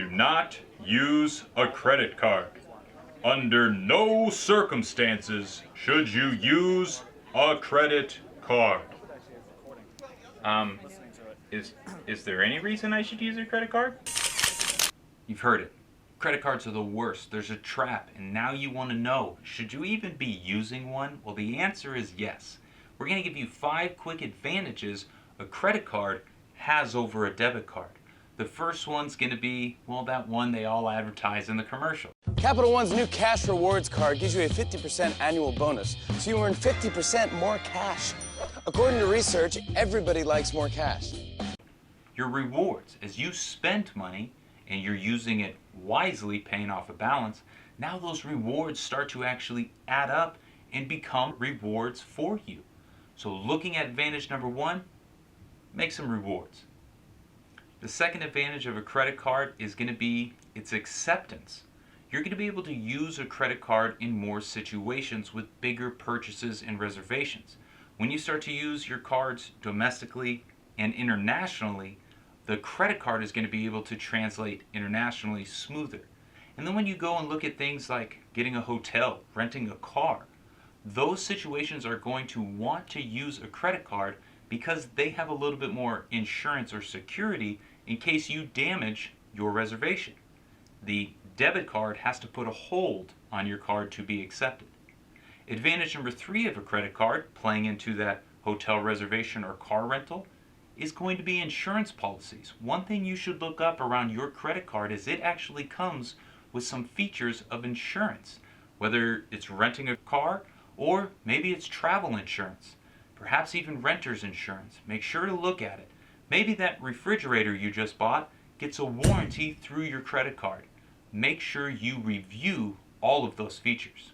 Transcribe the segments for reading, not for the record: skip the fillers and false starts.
Do not use a credit card. Under no circumstances should you use a credit card. Um, is there any reason I should use a credit card? You've heard it. Credit cards are the worst. There's a trap, and now you want to know, should you even be using one? Well, the answer is yes. We're going to give you 5 quick advantages a credit card has over a debit card. The first one's going to be, well, that one they all advertise in the commercial. Capital One's new Cash Rewards card gives you a 50% annual bonus, so you earn 50% more cash. According to research, everybody likes more cash. Your rewards, as you spend money and you're using it wisely, paying off a balance, now those rewards start to actually add up and become rewards for you. So looking at advantage number 1, make some rewards. The second advantage of a credit card is going to be its acceptance. You're going to be able to use a credit card in more situations with bigger purchases and reservations. When you start to use your cards domestically and internationally, the credit card is going to be able to translate internationally smoother. And then when you go and look at things like getting a hotel, renting a car, those situations are going to want to use a credit card because they have a little bit more insurance or security in case you damage your reservation. The debit card has to put a hold on your card to be accepted. Advantage number 3 of a credit card, playing into that hotel reservation or car rental, is going to be insurance policies. One thing you should look up around your credit card is it actually comes with some features of insurance, whether it's renting a car or maybe it's travel insurance, perhaps even renter's insurance. Make sure to look at it. Maybe that refrigerator you just bought gets a warranty through your credit card. Make sure you review all of those features.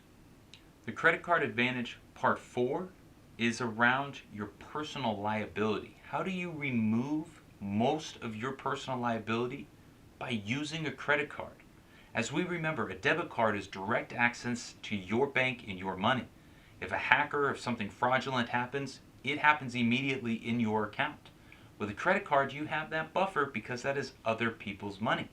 The credit card advantage part 4 is around your personal liability. How do you remove most of your personal liability? By using a credit card. As we remember, a debit card is direct access to your bank and your money. If a hacker or if something fraudulent happens, it happens immediately in your account. With a credit card, you have that buffer because that is other people's money.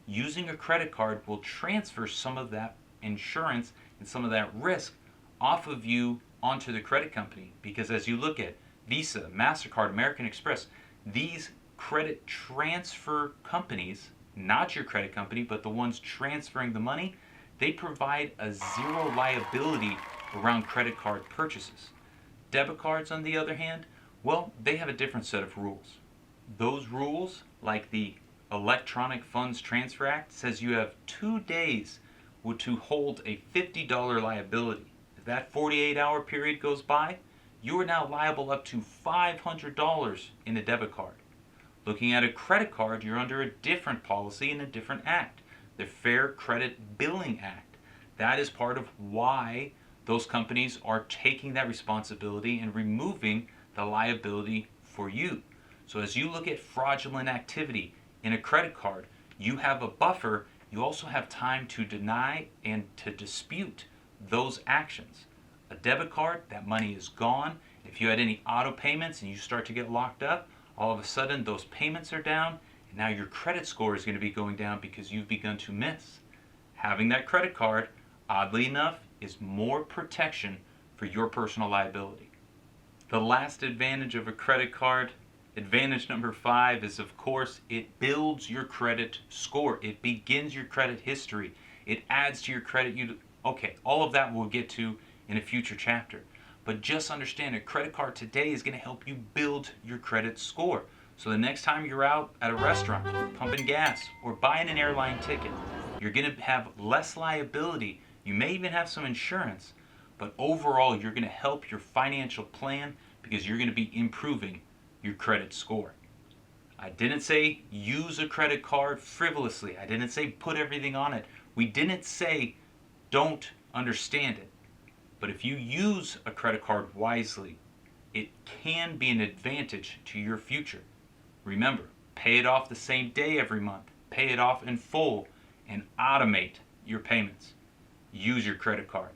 Using a credit card will transfer some of that insurance and some of that risk off of you onto the credit company, because as you look at Visa, MasterCard, American Express, these credit transfer companies, not your credit company, but the ones transferring the money, they provide a zero liability around credit card purchases. Debit cards, on the other hand, well, they have a different set of rules. Those rules, like the Electronic Funds Transfer Act, says you have 2 days to hold a $50 liability. If that 48-hour period goes by, you are now liable up to $500 in a debit card. Looking at a credit card, you're under a different policy and a different act, the Fair Credit Billing Act. That is part of why those companies are taking that responsibility and removing the liability for you. So as you look at fraudulent activity in a credit card, you have a buffer. You also have time to deny and to dispute those actions. A debit card, that money is gone. If you had any auto payments and you start to get locked up, all of a sudden those payments are down, and now your credit score is going to be going down because you've begun to miss. Having that credit card, oddly enough, is more protection for your personal liability. The last advantage of a credit card, advantage number 5, is of course it builds your credit score. It begins your credit history. It adds to your credit. Okay, all of that we'll get to in a future chapter. But just understand a credit card today is going to help you build your credit score. So the next time you're out at a restaurant, pumping gas, or buying an airline ticket, you're going to have less liability. You may even have some insurance, but overall you're going to help your financial plan because you're going to be improving your credit score. I didn't say use a credit card frivolously. I didn't say put everything on it. We didn't say don't understand it. But if you use a credit card wisely, it can be an advantage to your future. Remember, pay it off the same day every month. Pay it off in full and automate your payments. Use your credit card.